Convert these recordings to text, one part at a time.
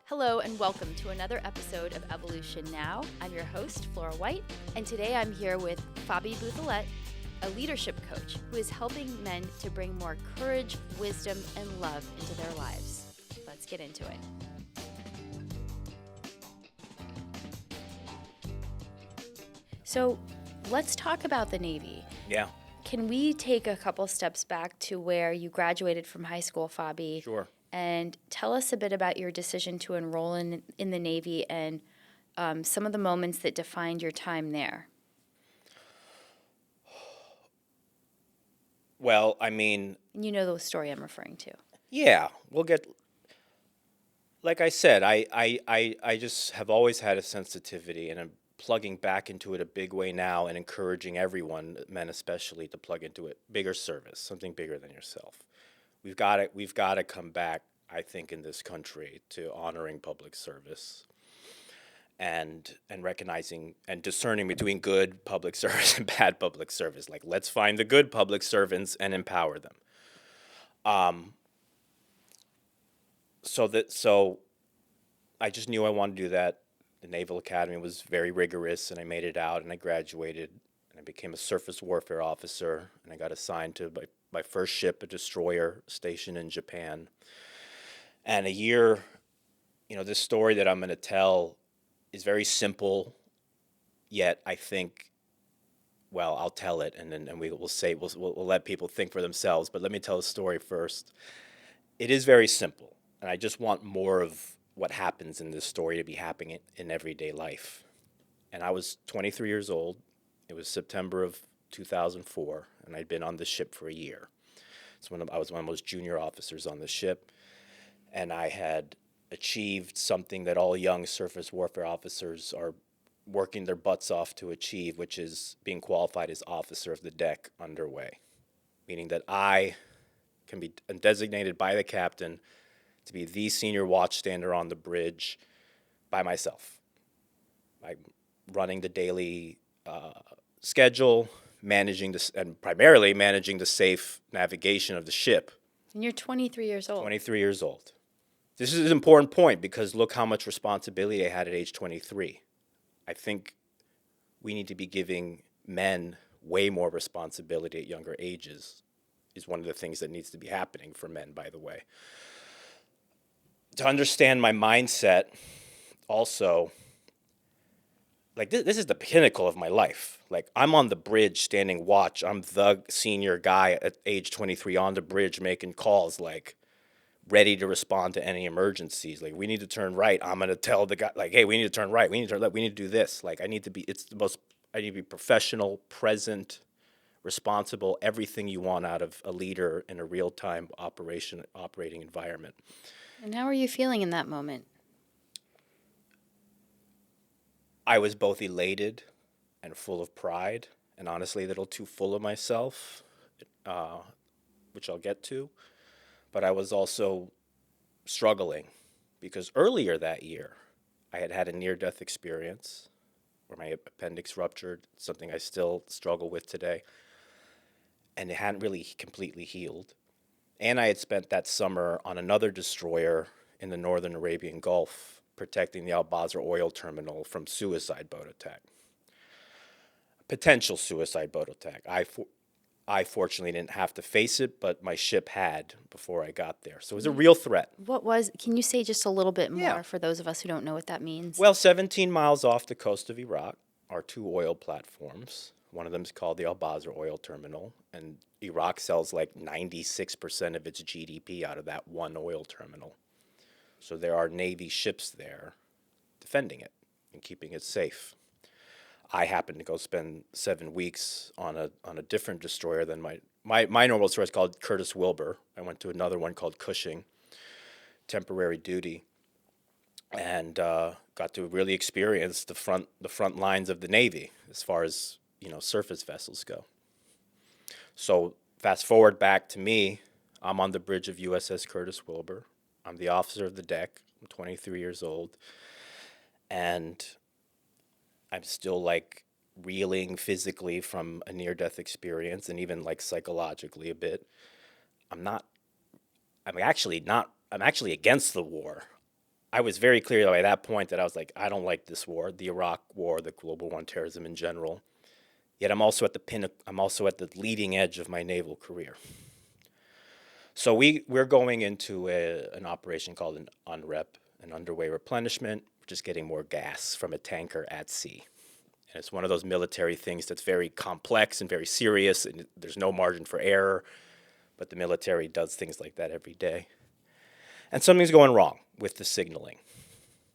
Hello and welcome to another episode of Evolution Now. I'm your host, Flora White, and today I'm here with Fabi Bouthillette, a leadership coach who is helping men to bring more courage, wisdom, and love into their lives. Let's get into it. So let's talk about the Navy. Yeah. Can we take a couple steps back to where you graduated from high school, Fabi? Sure. And tell us a bit about your decision to enroll in the Navy and some of the moments that defined your time there. Well, I mean, You know the story I'm referring to. yeah, we'll get. Like I said, I just have always had a sensitivity, and I'm plugging back into it a big way now, and encouraging everyone, men especially, to plug into it. Bigger service, something bigger than yourself. We've got to come back, I think, in this country to honoring public service and recognizing and discerning between good public service and bad public service. Like, let's find the good public servants and empower them. So I just knew I wanted to do that. The Naval Academy was very rigorous, and I made it out, and I graduated, and I became a surface warfare officer, and I got assigned to my first ship, a destroyer stationed in Japan. And a year, this story that I'm going to tell is very simple, yet I think, well, I'll tell it, and then we'll let people think for themselves. But let me tell the story first. It is very simple, and I just want more of what happens in this story to be happening in everyday life. And I was 23 years old. It was September of 2004, and I'd been on the ship for a year. So I was one of the most junior officers on the ship, and I had achieved something that all young surface warfare officers are working their butts off to achieve, which is being qualified as officer of the deck underway, meaning that I can be designated by the captain to be the senior watchstander on the bridge by myself. I'm running the daily schedule, and primarily managing the safe navigation of the ship. And you're 23 years old. 23 years old. This is an important point because look how much responsibility I had at age 23. I think we need to be giving men way more responsibility at younger ages, is one of the things that needs to be happening for men, by the way. To understand my mindset, also, like this is the pinnacle of my life. Like, I'm on the bridge standing watch. I'm the senior guy at age 23 on the bridge making calls, like, ready to respond to any emergencies. Like, we need to turn right. I'm going to tell the guy, like, hey, we need to turn right. We need to turn left. We need to do this. Like, I need to be professional, present, responsible, everything you want out of a leader in a real-time operating environment. And how are you feeling in that moment? I was both elated and full of pride, and honestly a little too full of myself, which I'll get to. But I was also struggling because earlier that year, I had a near-death experience where my appendix ruptured, something I still struggle with today, and it hadn't really completely healed. And I had spent that summer on another destroyer in the northern Arabian Gulf, protecting the Al Basra oil terminal from suicide boat attack. Potential suicide boat attack. I fortunately didn't have to face it, but my ship had before I got there. So it was a real threat. Can you say just a little bit more Yeah. for those of us who don't know what that means? Well, 17 miles off the coast of Iraq are two oil platforms. One of them is called the Al Basra oil terminal, and Iraq sells like 96% of its GDP out of that one oil terminal. So there are Navy ships there defending it and keeping it safe. I happened to go spend 7 weeks on a different destroyer than my normal destroyer is called Curtis Wilbur. I went to another one called Cushing, temporary duty, and got to really experience the front lines of the Navy as far as surface vessels go. So fast forward back to me, I'm on the bridge of USS Curtis Wilbur. I'm the officer of the deck. I'm 23 years old, and I'm still like reeling physically from a near-death experience, and even like psychologically a bit. I'm actually against the war. I was very clear by that point that I was like, I don't like this war, the Iraq war, the global war on terrorism in general. Yet I'm also at the I'm also at the leading edge of my naval career. So we're going into an operation called an UNREP, an underway replenishment, which is getting more gas from a tanker at sea. And it's one of those military things that's very complex and very serious, and there's no margin for error. But the military does things like that every day. And something's going wrong with the signaling.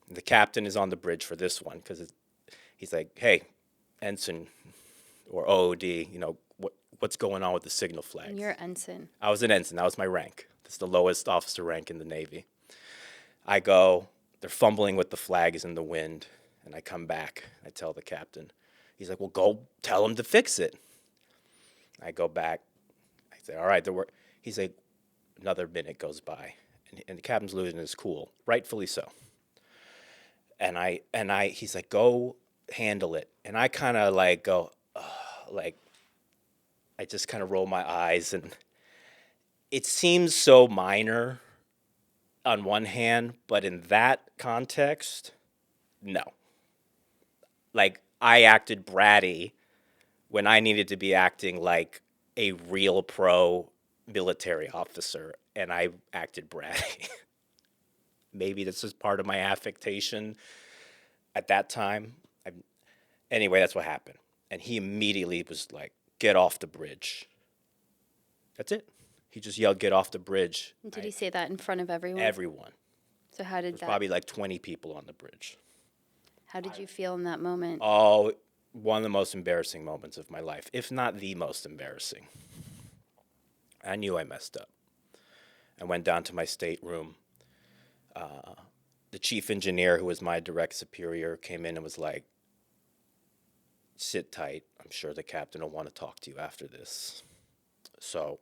And the captain is on the bridge for this one because he's like, "Hey, ensign or OOD, what's going on with the signal flags?" And you're ensign. I was an ensign. That was my rank. That's the lowest officer rank in the Navy. I go, they're fumbling with the flags in the wind, and I come back. I tell the captain. He's like, "Well, go tell him to fix it." I go back. I say, "All right, He's like, another minute goes by, and the captain's losing his cool, rightfully so. He's like, "Go handle it," and I kind of like go, like, I just kind of roll my eyes, and it seems so minor on one hand, but in that context, no. Like, I acted bratty when I needed to be acting like a real pro military officer, and I acted bratty. Maybe this is part of my affectation at that time. Anyway, that's what happened. And he immediately was like, "Get off the bridge." That's it. He just yelled, "Get off the bridge." Did he say that in front of everyone? Everyone. So how did There's probably like 20 people on the bridge. How did you feel in that moment? Oh, one of the most embarrassing moments of my life, if not the most embarrassing. I knew I messed up. I went down to my stateroom. The chief engineer, who was my direct superior, came in and was like, "Sit tight. I'm sure the captain will want to talk to you after this." So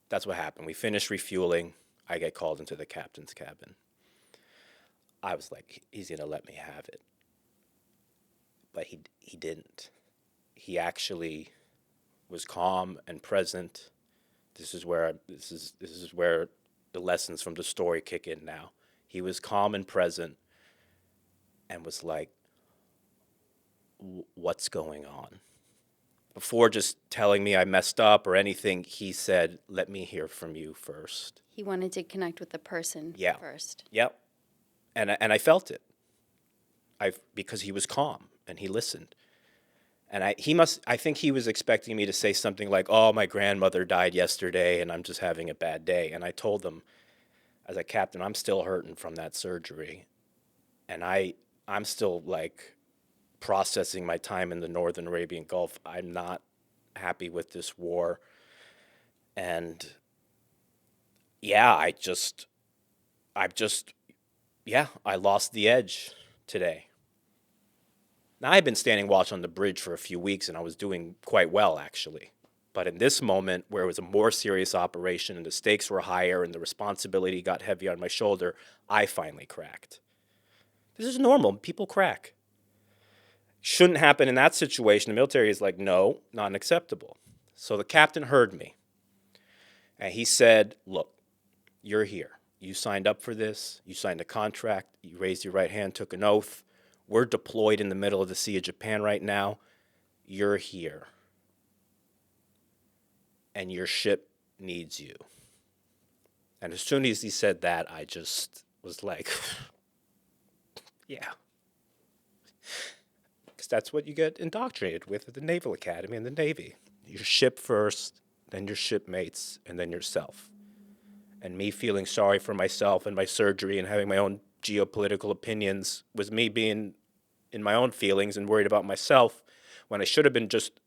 that's what happened. We finished refueling. I get called into the captain's cabin. I was like, he's going to let me have it. But he didn't. He actually was calm and present. This is where the lessons from the story kick in now. He was calm and present and was like, "What's going on?" Before just telling me I messed up or anything, he said, "Let me hear from you first." He wanted to connect with the person Yeah. first. Yep. And I felt it. Because he was calm and he listened. And I think he was expecting me to say something like, "Oh, my grandmother died yesterday and I'm just having a bad day." And I told him, as a captain, I'm still hurting from that surgery. And I'm still like processing my time in the Northern Arabian Gulf. I'm not happy with this war. And yeah, I lost the edge today. Now, I've been standing watch on the bridge for a few weeks, and I was doing quite well, actually. But in this moment, where it was a more serious operation and the stakes were higher and the responsibility got heavy on my shoulder, I finally cracked. This is normal. People crack. Shouldn't happen in that situation. The military is like, "No, not acceptable." So the captain heard me. And he said, "Look, you're here. You signed up for this. You signed a contract. You raised your right hand, took an oath. We're deployed in the middle of the Sea of Japan right now. You're here. And your ship needs you." And as soon as he said that, I just was like, yeah. Because that's what you get indoctrinated with at the Naval Academy and the Navy. Your ship first, then your shipmates, and then yourself. And me feeling sorry for myself and my surgery and having my own geopolitical opinions was me being in my own feelings and worried about myself when I should have been just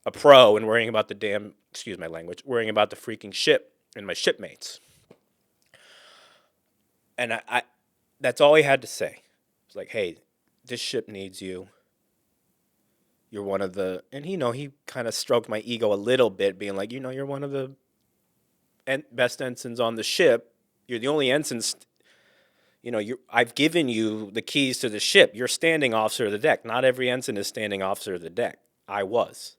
a pro and worrying about excuse my language, worrying about the freaking ship and my shipmates. And I that's all he had to say. It's like, "Hey, this ship needs you. You're one of the," and he kind of stroked my ego a little bit, being like, "You're one of the best ensigns on the ship. You're the only ensigns. I've given you the keys to the ship. You're standing officer of the deck. Not every ensign is standing officer of the deck. I was."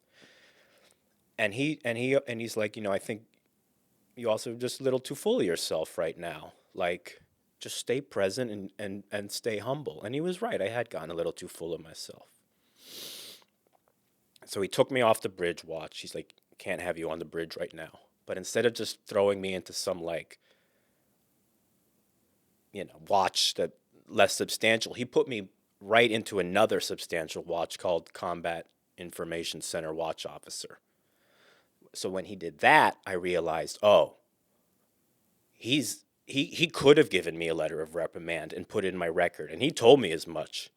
And he's like, "I think you also just a little too full of yourself right now. Like, just stay present and stay humble. And he was right. I had gotten a little too full of myself. So he took me off the bridge watch. He's like, can't have you on the bridge right now. But instead of just throwing me into some watch that less substantial, he put me right into another substantial watch called Combat Information Center Watch Officer. So when he did that, I realized, he could have given me a letter of reprimand and put it in my record, and he told me as much.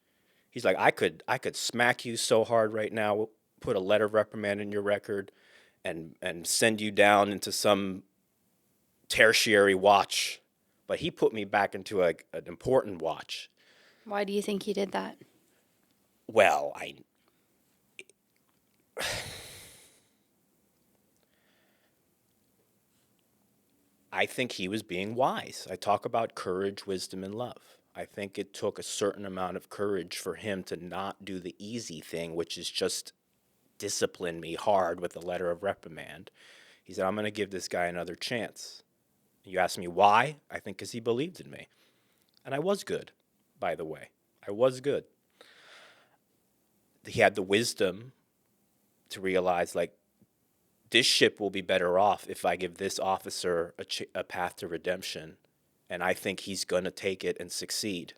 He's like, I could smack you so hard right now, put a letter of reprimand in your record, and send you down into some tertiary watch. But he put me back into an important watch. Why do you think he did that? Well, I think he was being wise. I talk about courage, wisdom, and love. I think it took a certain amount of courage for him to not do the easy thing, which is just discipline me hard with a letter of reprimand. He said, I'm going to give this guy another chance. You ask me why? I think because he believed in me. And I was good, by the way. I was good. He had the wisdom to realize, this ship will be better off if I give this officer a path to redemption, and I think he's going to take it and succeed.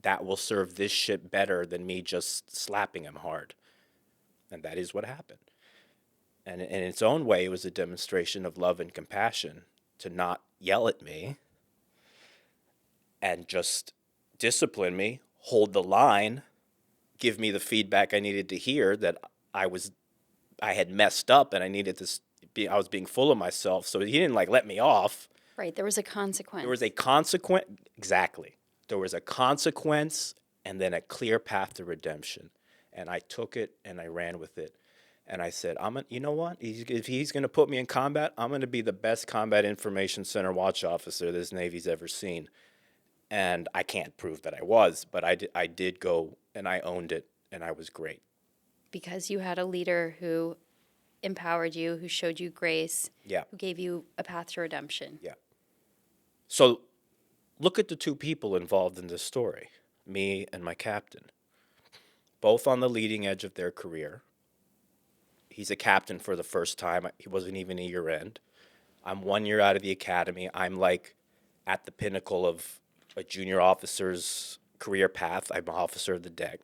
That will serve this ship better than me just slapping him hard. And that is what happened. And in its own way, it was a demonstration of love and compassion to not yell at me and just discipline me, hold the line, give me the feedback I needed to hear that I had messed up and I was being full of myself. So he didn't let me off. Right, there was a consequence. There was a consequence. Exactly. There was a consequence and then a clear path to redemption. And I took it and I ran with it. And I said, you know what? If he's going to put me in combat, I'm going to be the best Combat Information Center watch officer this Navy's ever seen. And I can't prove that I was, but I did go and I owned it, and I was great. Because you had a leader who empowered you, who showed you grace, Yeah. who gave you a path to redemption. Yeah. So look at the two people involved in this story, me and my captain, both on the leading edge of their career. He's a captain for the first time. He wasn't even a year end. I'm 1 year out of the academy. I'm at the pinnacle of a junior officer's career path. I'm an officer of the deck.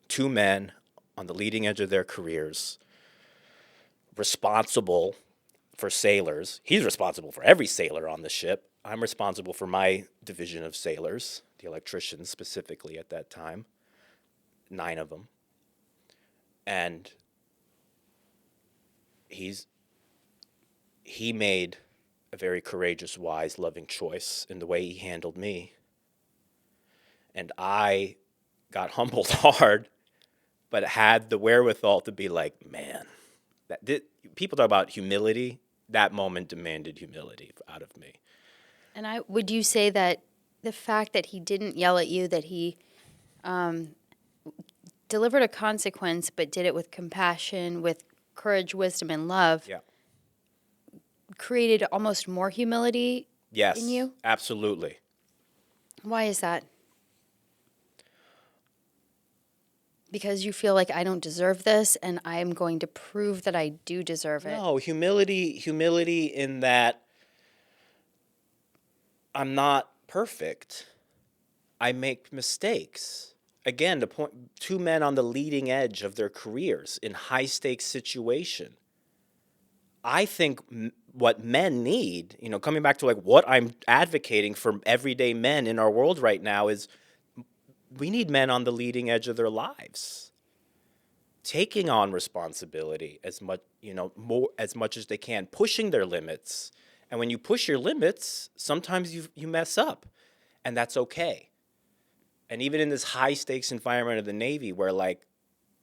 Two men on the leading edge of their careers, responsible for sailors. He's responsible for every sailor on the ship. I'm responsible for my division of sailors, the electricians specifically at that time, 9 of them. And he made a very courageous, wise, loving choice in the way he handled me. And I got humbled hard, but had the wherewithal to be man, people talk about humility. That moment demanded humility out of me. And would you say that the fact that he didn't yell at you, that he delivered a consequence, but did it with compassion, with courage, wisdom, and love, created almost more humility in you? Yes, absolutely. Why is that? Because you feel like I don't deserve this, and I'm going to prove that I do deserve it. No, humility in that I'm not perfect. I make mistakes. Again, the point, 2 men on the leading edge of their careers in high-stakes situation. I think what men need, coming back to what I'm advocating for everyday men in our world right now is we need men on the leading edge of their lives, taking on responsibility as much, more as much as they can, pushing their limits. And when you push your limits, sometimes you mess up, and that's okay. And even in this high stakes environment of the Navy where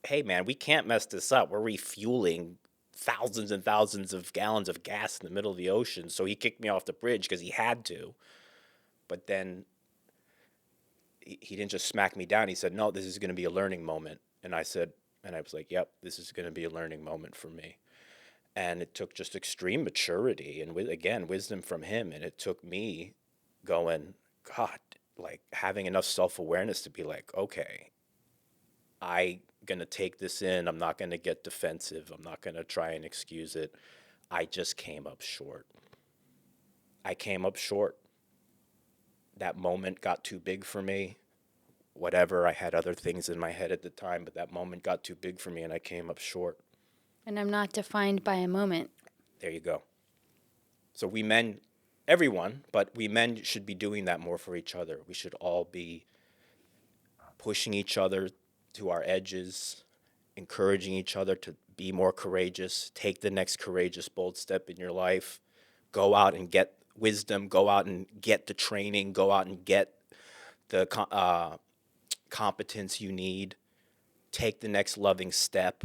hey man, we can't mess this up. We're refueling thousands and thousands of gallons of gas in the middle of the ocean. So he kicked me off the bridge because he had to. But then he didn't just smack me down. He said, no, this is going to be a learning moment. And I was like, yep, this is going to be a learning moment for me. And it took just extreme maturity and, again, wisdom from him. And it took me going, God, like having enough self-awareness to be like, okay, I gonna take this in. I'm not gonna get defensive. I'm not gonna try and excuse it. I just came up short. I came up short. That moment got too big for me. Whatever, I had other things in my head at the time, but that moment got too big for me and I came up short. And I'm not defined by a moment. There you go. So we men, everyone, but we men should be doing that more for each other. We should all be pushing each other to our edges, encouraging each other to be more courageous, take the next courageous, bold step in your life, go out and get wisdom, go out and get the training, go out and get the competence you need, take the next loving step.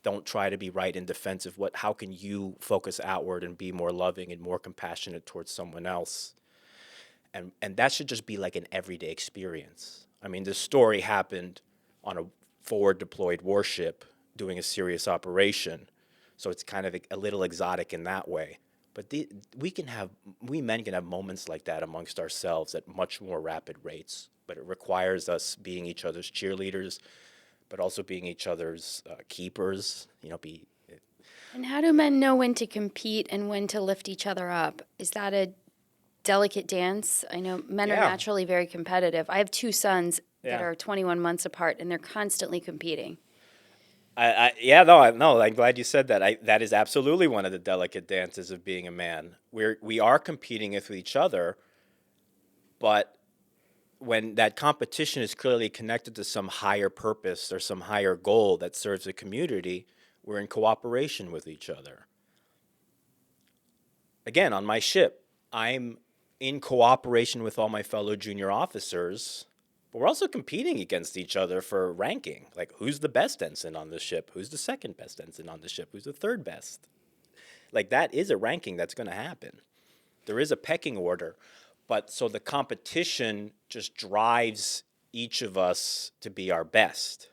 Don't try to be right and defensive. How can you focus outward and be more loving and more compassionate towards someone else? And that should just be like an everyday experience. I mean, this story happened on a forward deployed warship doing a serious operation, so it's kind of a little exotic in that way. But we men can have moments like that amongst ourselves at much more rapid rates. But it requires us being each other's cheerleaders, but also being each other's keepers. And how do men know when to compete and when to lift each other up? Is that a delicate dance? I know men are naturally very competitive. I have two sons that are 21 months apart, and they're constantly competing. I'm glad you said that. That is absolutely one of the delicate dances of being a man. We are competing with each other, but when that competition is clearly connected to some higher purpose or some higher goal that serves the community, we're in cooperation with each other. Again, on my ship, I'm in cooperation with all my fellow junior officers, but we're also competing against each other for ranking. Like, who's the best ensign on the ship? Who's the second best ensign on the ship? Who's the third best? Like, that is a ranking that's going to happen. There is a pecking order. But so the competition just drives each of us to be our best.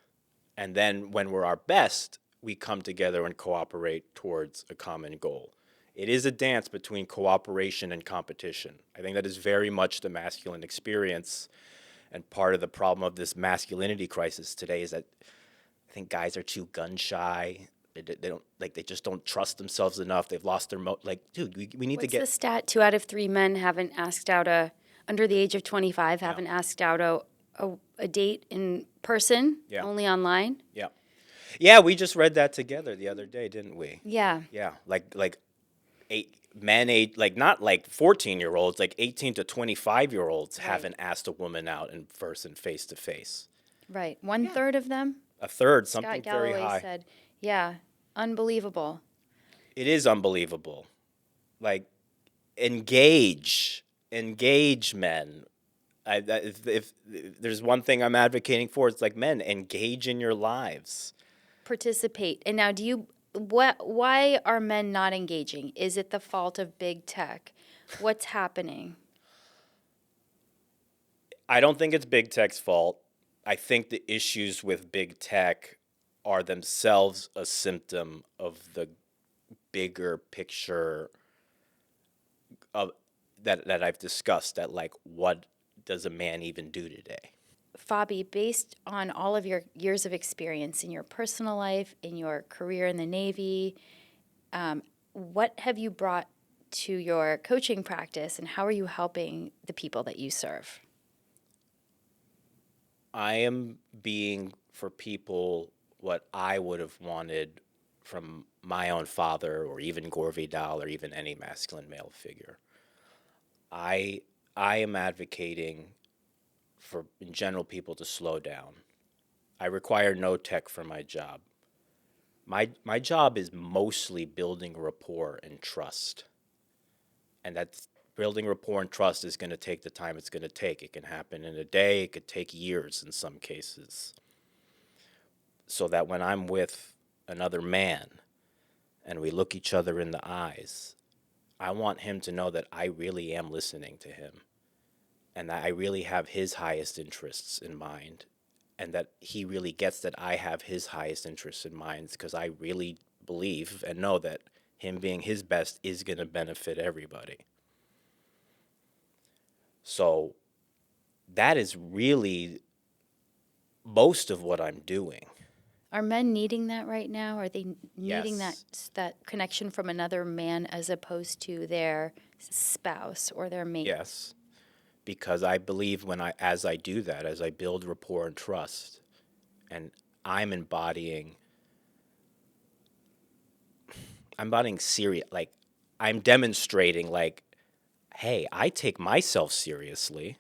And then when we're our best, we come together and cooperate towards a common goal. It is a dance between cooperation and competition. I think that is very much the masculine experience. And part of the problem of this masculinity crisis today is that I think guys are too gun shy. They just don't trust themselves enough. They've lost their dude, we need to get. What's the stat? 2 out of 3 men haven't asked out under the age of 25, haven't asked out a date in person, only online. Yeah, we just read that together the other day, didn't we? Yeah. Yeah, like 8 men, not like 14-year-olds, like 18 to 25-year-olds haven't asked a woman out in person, face to face. Right, 1/3 of them. A third, something Scott very Galloway high. said, yeah, unbelievable. It is unbelievable. Like, engage men. If there's one thing I'm advocating for, it's like, men, engage in your lives. Participate. And now, why are men not engaging? Is it the fault of big tech? What's happening? I don't think it's big tech's fault. I think the issues with big tech are themselves a symptom of the bigger picture of that I've discussed, that like, what does a man even do today? Fabi, based on all of your years of experience in your personal life, in your career in the Navy, what have you brought to your coaching practice, and how are you helping the people that you serve? I am being for people what I would have wanted from my own father, or even Gore Vidal, or even any masculine male figure. I am advocating for, in general, people to slow down. I require no tech for my job. My job is mostly building rapport and trust. And that's building rapport and trust is going to take the time it's going to take. It can happen in a day. It could take years in some cases. So that when I'm with another man and we look each other in the eyes, I want him to know that I really am listening to him, and that I really have his highest interests in mind, and that he really gets that I have his highest interests in mind, because I really believe and know that him being his best is going to benefit everybody. So that is really most of what I'm doing. Are men needing that right now? Are they needing Yes. that connection from another man as opposed to their spouse or their mate? Yes. Because I believe as I do that, as I build rapport and trust, and I'm embodying serious, like I'm demonstrating like, hey, I take myself seriously.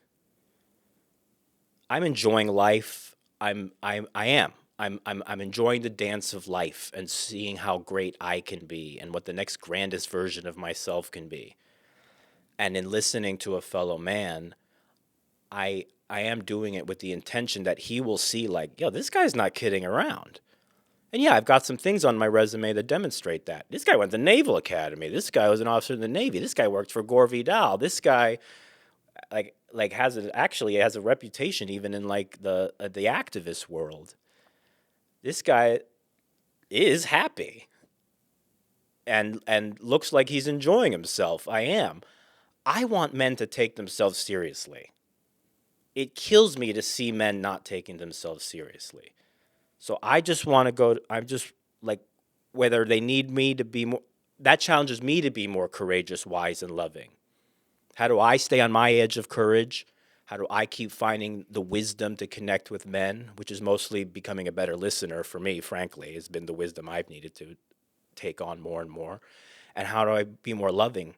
I'm enjoying life. I am. I'm enjoying the dance of life and seeing how great I can be and what the next grandest version of myself can be. And in listening to a fellow man, I am doing it with the intention that he will see like, yo, this guy's not kidding around. And yeah, I've got some things on my resume that demonstrate that. This guy went to Naval Academy. This guy was an officer in the Navy. This guy worked for Gore Vidal. This guy actually has a reputation even in like the activist world. This guy is happy and looks like he's enjoying himself. I am. I want men to take themselves seriously. It kills me to see men not taking themselves seriously. So I just want to I'm just like, whether they need me to be more, that challenges me to be more courageous, wise, and loving. How do I stay on my edge of courage? How do I keep finding the wisdom to connect with men, which is mostly becoming a better listener for me, frankly, has been the wisdom I've needed to take on more and more. And how do I be more loving?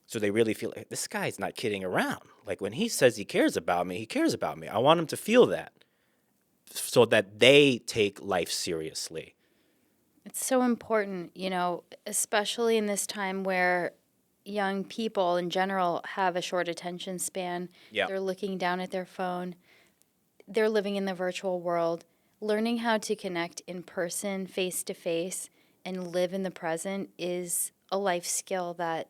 So they really feel like this guy's not kidding around. Like when he says he cares about me, he cares about me. I want him to feel that so that they take life seriously. It's so important, especially in this time where young people in general have a short attention span. Yeah. They're looking down at their phone. They're living in the virtual world. Learning how to connect in person, face to face, and live in the present is a life skill that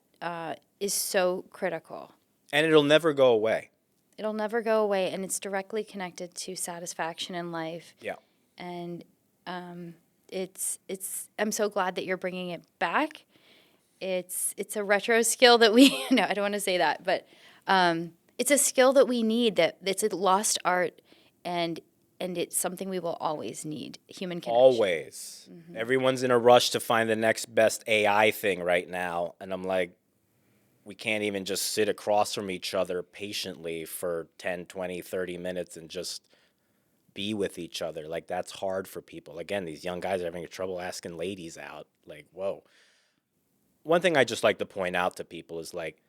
is so critical. And it'll never go away. It'll never go away, and it's directly connected to satisfaction in life. Yeah. And it's I'm so glad that you're bringing it back. It's a retro skill that we no, I don't want to say that, but it's a skill that we need. That it's a lost art, and it's something we will always need. Human connection. Always. Mm-hmm. Everyone's in a rush to find the next best AI thing right now, and I'm like, we can't even just sit across from each other patiently for 10, 20, 30 minutes and just be with each other. Like, that's hard for people. Again, these young guys are having trouble asking ladies out. Like, whoa. One thing I just like to point out to people is like,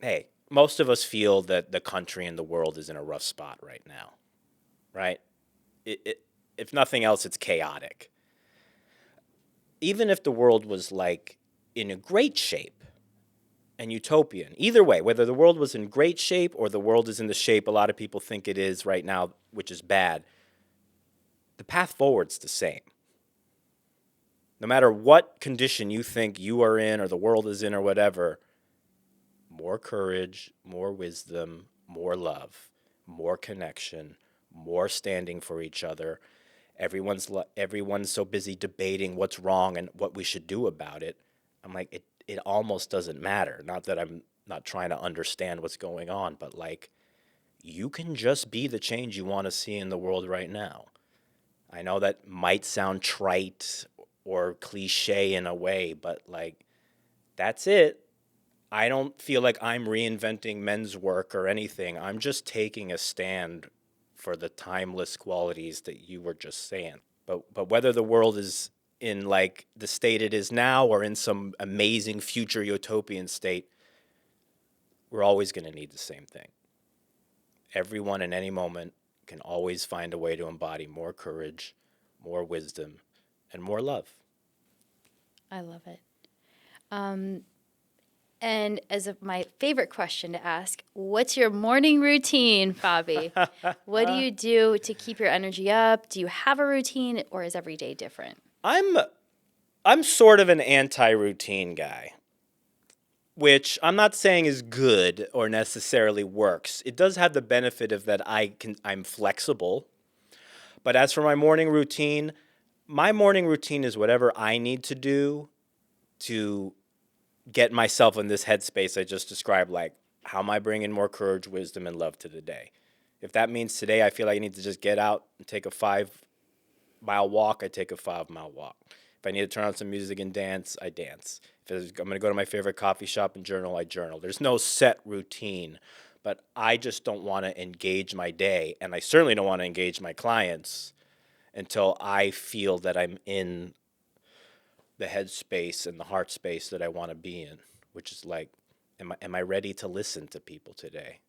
hey, most of us feel that the country and the world is in a rough spot right now, right? If nothing else, it's chaotic. Even if the world was like in a great shape and utopian, either way, whether the world was in great shape or the world is in the shape a lot of people think it is right now, which is bad, the path forward's the same. No matter what condition you think you are in or the world is in or whatever, more courage, more wisdom, more love, more connection, more standing for each other. Everyone's so busy debating what's wrong and what we should do about it. I'm like, it almost doesn't matter. Not that I'm not trying to understand what's going on, but like, you can just be the change you want to see in the world right now. I know that might sound trite or cliche in a way, but like, that's it. I don't feel like I'm reinventing men's work or anything. I'm just taking a stand for the timeless qualities that you were just saying. But whether the world is in like the state it is now or in some amazing future utopian state, we're always going to need the same thing. Everyone in any moment can always find a way to embody more courage, more wisdom, and more love. I love it. And as my favorite question to ask, what's your morning routine, Fabi? What do you do to keep your energy up? Do you have a routine, or is every day different? I'm sort of an anti-routine guy, which I'm not saying is good or necessarily works. It does have the benefit of that I'm flexible. But as for my morning routine is whatever I need to do to get myself in this headspace I just described, like, how am I bringing more courage, wisdom, and love to the day? If that means today I feel like I need to just get out and take a 5-mile walk, I take a 5-mile walk. If I need to turn on some music and dance, I dance. If I'm going to go to my favorite coffee shop and journal, I journal. There's no set routine, but I just don't want to engage my day, and I certainly don't want to engage my clients until I feel that I'm in the headspace and the heart space that I want to be in, which is like, am I ready to listen to people today?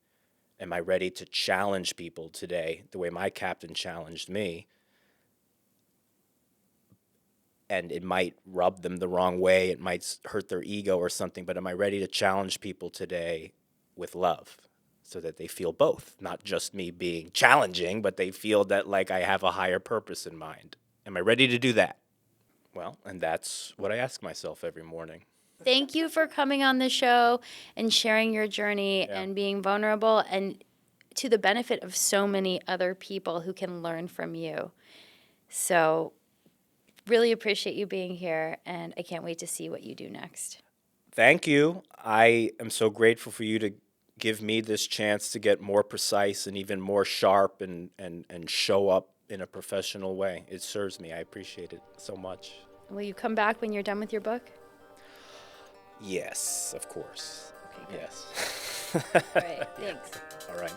Am I ready to challenge people today the way my captain challenged me? And it might rub them the wrong way, it might hurt their ego or something, but am I ready to challenge people today with love so that they feel both, not just me being challenging, but they feel that like I have a higher purpose in mind? Am I ready to do that? Well, and that's what I ask myself every morning. Thank you for coming on the show and sharing your journey and being vulnerable, and to the benefit of so many other people who can learn from you. So really appreciate you being here, and I can't wait to see what you do next. Thank you. I am so grateful for you to give me this chance to get more precise and even more sharp and show up in a professional way. It serves me. I appreciate it so much. Will you come back when you're done with your book? Yes, of course. Okay, good. Yes. All right, thanks. All right.